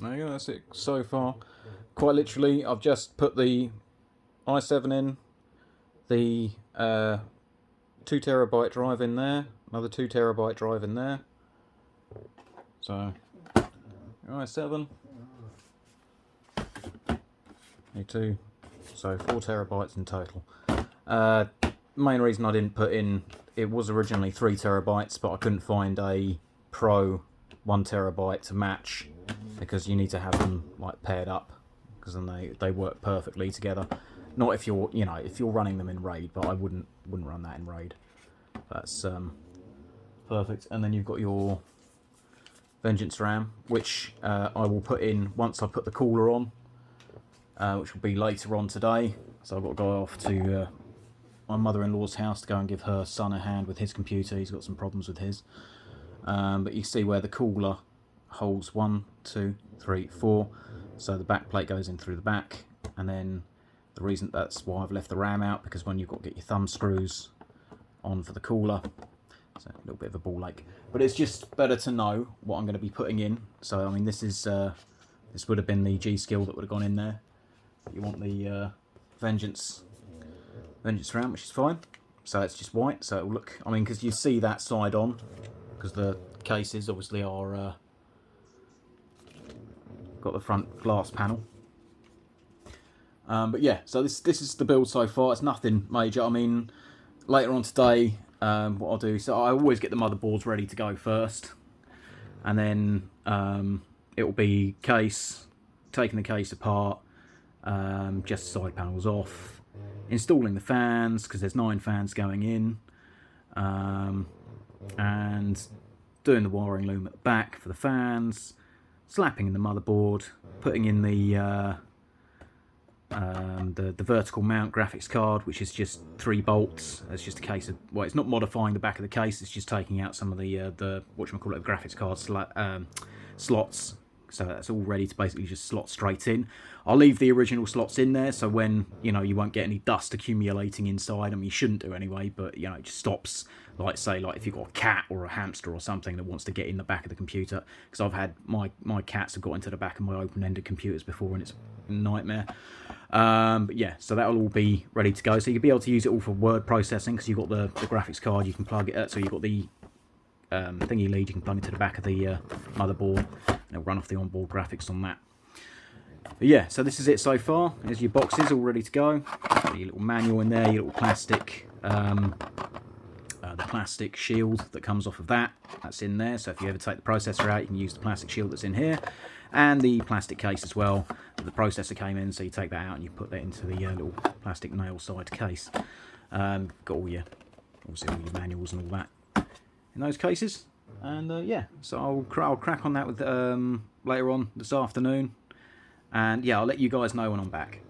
There you go, that's it so far. Quite literally, I've just put the i7 in, the 2TB drive in there, another 2TB drive in there. So, i7, A2, so 4TB in total. Main reason I didn't put in, it was originally 3TB, but I couldn't find a Pro 1TB to match, because you need to have them like paired up, because then they work perfectly together. Not if you're if you're running them in RAID, but I wouldn't run that in RAID. That's perfect. And then you've got your Vengeance RAM, which I will put in once I put the cooler on, which will be later on today. So I've got to go off to my mother-in-law's house to go and give her son a hand with his computer. He's got some problems with his. But you see where the cooler holds 1, 2, 3, 4. So the back plate goes in through the back, and then the reason that's why I've left the RAM out, because when you've got to get your thumb screws on for the cooler, it's a little bit of a ball ache. But it's just better to know what I'm going to be putting in. So I mean, this would have been the G.Skill that would have gone in there. You want the Vengeance RAM, which is fine. So it's just white, so it'll look. I mean, because you see that side on, because the cases obviously are got the front glass panel. But yeah, so this is the build so far. It's nothing major. I mean, later on today, what I'll do, so I always get the motherboards ready to go first, and then it will be case, taking the case apart, just the side panels off, installing the fans, because there's 9 fans going in, and doing the wiring loom at the back for the fans, slapping in the motherboard, putting in the vertical mount graphics card, which is just 3 bolts. It's just a case of, well, it's not modifying the back of the case, it's just taking out some of the whatchamacallit, graphics card slots. So that's all ready to basically just slot straight in. I'll leave the original slots in there, so when, you won't get any dust accumulating inside. I mean, you shouldn't do anyway, but, it just stops, like, say, like, if you've got a cat or a hamster or something that wants to get in the back of the computer. Because I've had, my cats have got into the back of my open-ended computers before, and it's a nightmare. But yeah, so that'll all be ready to go. So you'll be able to use it all for word processing, because you've got the graphics card, you can plug it, so you've got the thingy lead, you can plug it to the back of the motherboard, and it'll run off the onboard graphics on that. But yeah, so this is it so far. There's your boxes all ready to go. Got your little manual in there, your little plastic, the plastic shield that comes off of that. That's in there. So if you ever take the processor out, you can use the plastic shield that's in here, and the plastic case as well that the processor came in. So you take that out and you put that into the little plastic nail side case. Got all your, obviously all your manuals and all that in those cases. And yeah, so I'll crack on that with later on this afternoon. And yeah, I'll let you guys know when I'm back.